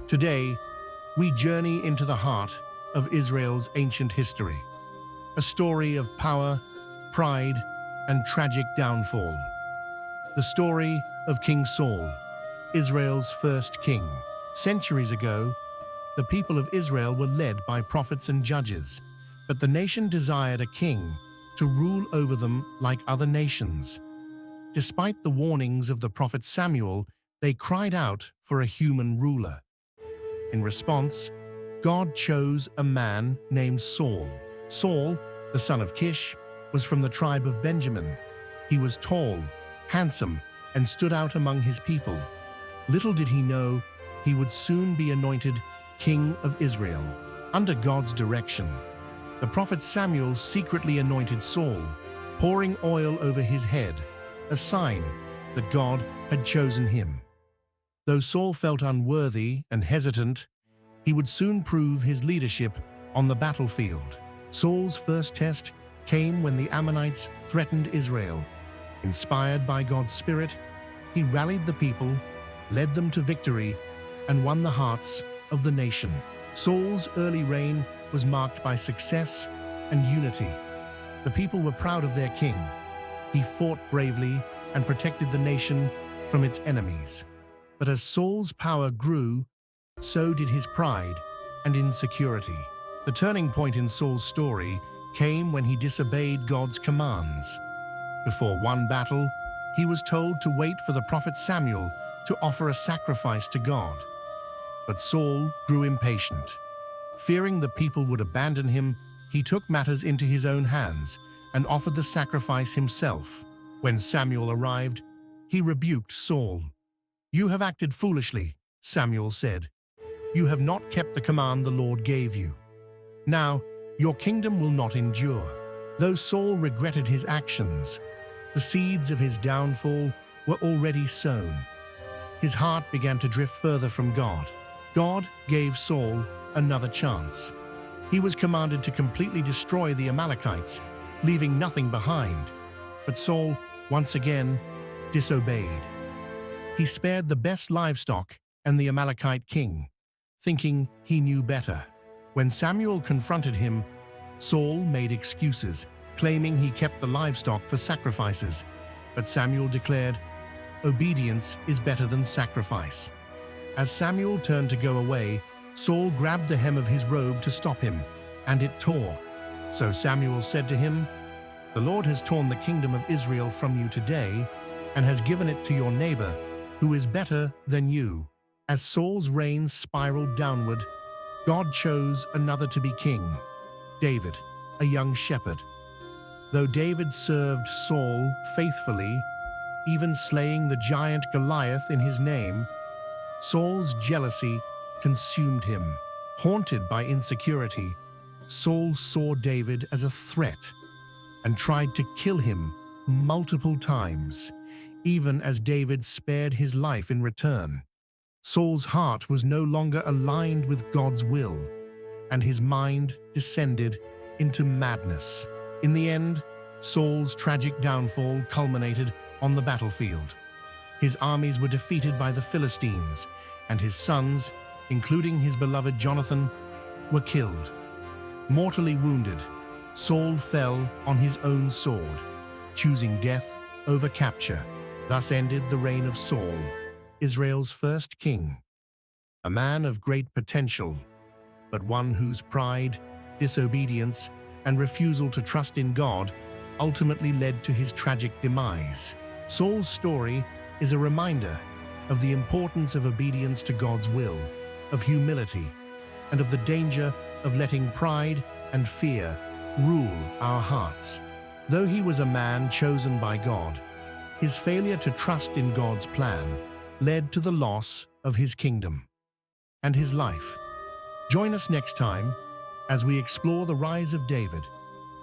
Today, we journey into the heart of Israel's ancient history, a story of power, pride, and tragic downfall. The story of King Saul, Israel's first king. Centuries ago, the people of Israel were led by prophets and judges, but the nation desired a king to rule over them like other nations. Despite the warnings of the prophet Samuel, they cried out for a human ruler. In response, God chose a man named Saul. Saul, the son of Kish, was from the tribe of Benjamin. He was tall, handsome, and stood out among his people. Little did he know, he would soon be anointed king of Israel. Under God's direction, the prophet Samuel secretly anointed Saul, pouring oil over his head, a sign that God had chosen him. Though Saul felt unworthy and hesitant, he would soon prove his leadership on the battlefield. Saul's first test came when the Ammonites threatened Israel. Inspired by God's Spirit, he rallied the people, led them to victory, and won the hearts of the nation. Saul's early reign was marked by success and unity. The people were proud of their king. He fought bravely and protected the nation from its enemies. But as Saul's power grew, so did his pride and insecurity. The turning point in Saul's story came when he disobeyed God's commands. Before one battle, he was told to wait for the prophet Samuel to offer a sacrifice to God. But Saul grew impatient. Fearing the people would abandon him, he took matters into his own hands and offered the sacrifice himself. When Samuel arrived, he rebuked Saul. "You have acted foolishly," Samuel said. "You have not kept the command the Lord gave you. Now, your kingdom will not endure." Though Saul regretted his actions, the seeds of his downfall were already sown. His heart began to drift further from God. God gave Saul another chance. He was commanded to completely destroy the Amalekites, leaving nothing behind. But Saul, once again, disobeyed. He spared the best livestock and the Amalekite king, thinking he knew better. When Samuel confronted him, Saul made excuses, claiming he kept the livestock for sacrifices. But Samuel declared, "Obedience is better than sacrifice." As Samuel turned to go away, Saul grabbed the hem of his robe to stop him, and it tore. So Samuel said to him, "The Lord has torn the kingdom of Israel from you today and has given it to your neighbor, who is better than you." As Saul's reign spiraled downward, God chose another to be king, David, a young shepherd. Though David served Saul faithfully, even slaying the giant Goliath in his name, Saul's jealousy consumed him. Haunted by insecurity, Saul saw David as a threat and tried to kill him multiple times, even as David spared his life in return. Saul's heart was no longer aligned with God's will, and his mind descended into madness. In the end, Saul's tragic downfall culminated on the battlefield. His armies were defeated by the Philistines, and his sons, including his beloved Jonathan, were killed. Mortally wounded, Saul fell on his own sword, choosing death over capture. Thus ended the reign of Saul, Israel's first king. A man of great potential, but one whose pride, disobedience, and refusal to trust in God ultimately led to his tragic demise. Saul's story is a reminder of the importance of obedience to God's will, of humility, and of the danger of letting pride and fear rule our hearts. Though he was a man chosen by God, his failure to trust in God's plan led to the loss of his kingdom and his life. Join us next time as we explore the rise of David,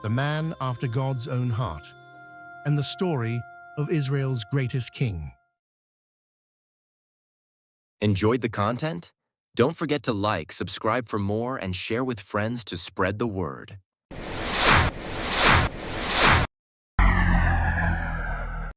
the man after God's own heart, and the story of Israel's greatest king. Enjoyed the content? Don't forget to like, subscribe for more, and share with friends to spread the word.